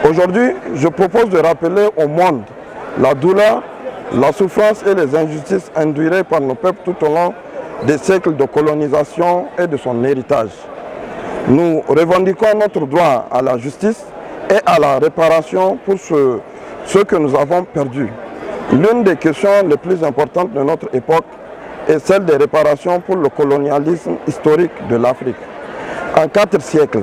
Aujourd'hui, je propose de rappeler au monde la douleur, la souffrance et les injustices endurées par nos peuples tout au long des siècles de colonisation et de son héritage. Nous revendiquons notre droit à la justice et à la réparation pour ce que nous avons perdu. L'une des questions les plus importantes de notre époque est celle des réparations pour le colonialisme historique de l'Afrique. En 4 siècles,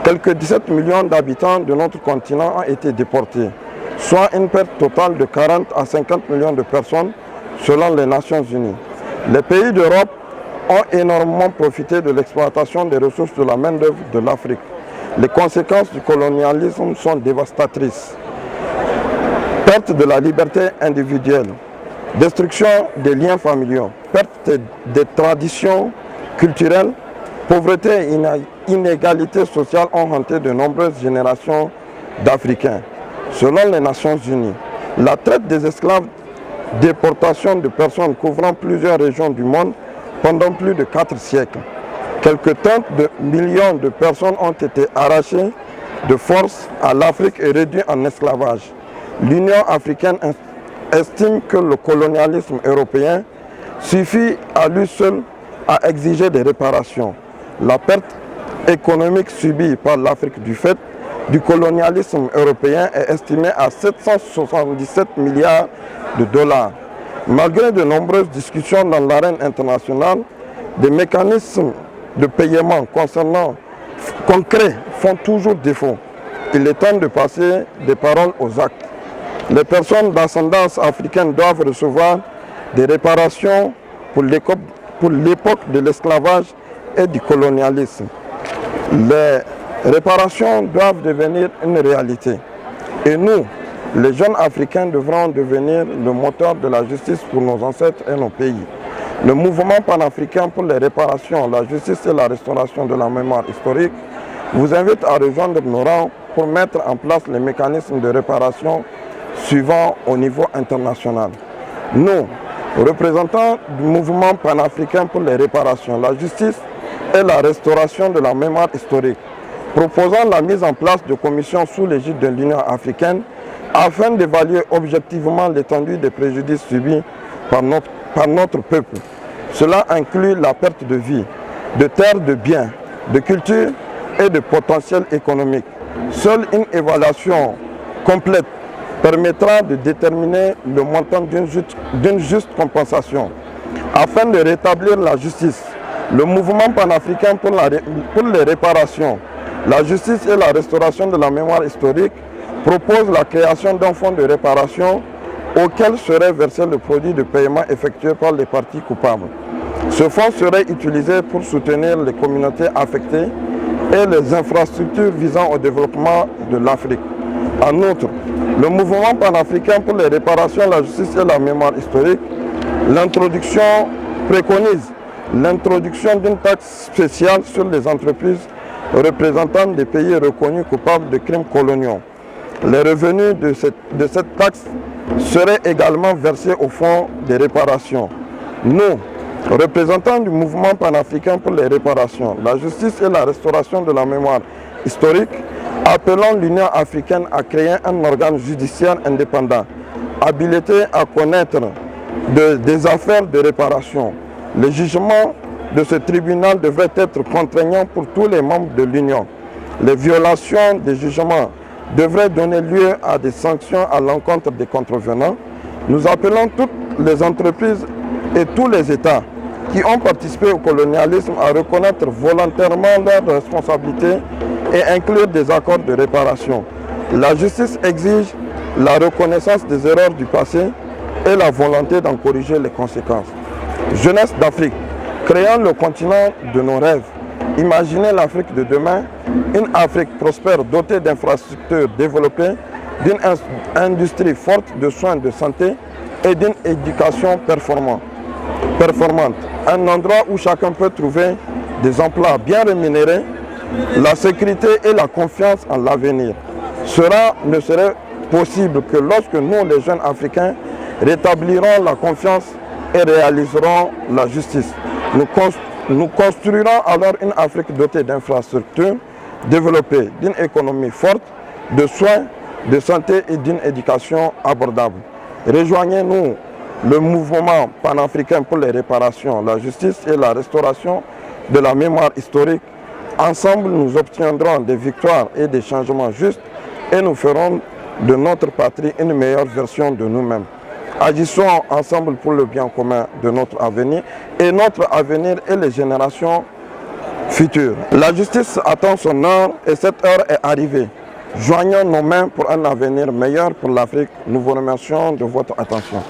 quelques 17 millions d'habitants de notre continent ont été déportés, soit une perte totale de 40 à 50 millions de personnes selon les Nations Unies. Les pays d'Europe ont énormément profité de l'exploitation des ressources de la main-d'œuvre de l'Afrique. Les conséquences du colonialisme sont dévastatrices. Perte de la liberté individuelle, destruction des liens familiaux, perte des traditions culturelles, pauvreté et inégalité sociale ont hanté de nombreuses générations d'Africains. Selon les Nations Unies, la traite des esclaves, déportation de personnes couvrant plusieurs régions du monde pendant plus de 4 siècles. Quelques teintes de millions de personnes ont été arrachées de force à l'Afrique et réduites en esclavage. L'Union africaine estime que le colonialisme européen suffit à lui seul à exiger des réparations. La perte économique subie par l'Afrique du fait du colonialisme européen est estimée à 777 milliards de dollars. Malgré de nombreuses discussions dans l'arène internationale, des mécanismes de paiement concrets font toujours défaut. Il est temps de passer des paroles aux actes. Les personnes d'ascendance africaine doivent recevoir des réparations pour l'époque de l'esclavage et du colonialisme. Les réparations doivent devenir une réalité. Et nous, les jeunes Africains, devront devenir le moteur de la justice pour nos ancêtres et nos pays. Le mouvement panafricain pour les réparations, la justice et la restauration de la mémoire historique vous invite à rejoindre nos rangs pour mettre en place les mécanismes de réparation suivants au niveau international. Nous, représentants du mouvement panafricain pour les réparations, la justice et la restauration de la mémoire historique, proposons la mise en place de commissions sous l'égide de l'Union africaine afin d'évaluer objectivement l'étendue des préjudices subis par notre peuple. Cela inclut la perte de vie, de terres, de biens, de culture et de potentiel économique. Seule une évaluation complète permettra de déterminer le montant d'une juste compensation. Afin de rétablir la justice, le mouvement panafricain pour les réparations, la justice et la restauration de la mémoire historique propose la création d'un fonds de réparation auquel serait versé le produit de paiement effectué par les parties coupables. Ce fonds serait utilisé pour soutenir les communautés affectées et les infrastructures visant au développement de l'Afrique. En outre, le mouvement panafricain pour les réparations, la justice et la mémoire historique préconise l'introduction d'une taxe spéciale sur les entreprises représentant des pays reconnus coupables de crimes coloniaux. Les revenus de cette taxe seraient également versés au fonds des réparations. Nous, représentants du mouvement panafricain pour les réparations, la justice et la restauration de la mémoire historique, appelons l'Union africaine à créer un organe judiciaire indépendant, habilité à connaître des affaires de réparation. Le jugement de ce tribunal devrait être contraignant pour tous les membres de l'Union. Les violations des jugements devraient donner lieu à des sanctions à l'encontre des contrevenants. Nous appelons toutes les entreprises et tous les États qui ont participé au colonialisme à reconnaître volontairement leurs responsabilités et inclure des accords de réparation. La justice exige la reconnaissance des erreurs du passé et la volonté d'en corriger les conséquences. Jeunesse d'Afrique, créons le continent de nos rêves. Imaginez l'Afrique de demain, une Afrique prospère dotée d'infrastructures développées, d'une industrie forte de soins de santé et d'une éducation performante. Un endroit où chacun peut trouver des emplois bien rémunérés, la sécurité et la confiance en l'avenir. Cela ne serait possible que lorsque nous, les jeunes Africains, rétablirons la confiance et réaliserons la justice. Nous construirons alors une Afrique dotée d'infrastructures, développée, d'une économie forte de soins, de santé et d'une éducation abordable. Rejoignez-nous le mouvement panafricain pour les réparations, la justice et la restauration de la mémoire historique. Ensemble, nous obtiendrons des victoires et des changements justes et nous ferons de notre patrie une meilleure version de nous-mêmes. Agissons ensemble pour le bien commun de notre avenir et notre avenir et les générations futures. La justice attend son heure et cette heure est arrivée. Joignons nos mains pour un avenir meilleur pour l'Afrique. Nous vous remercions de votre attention.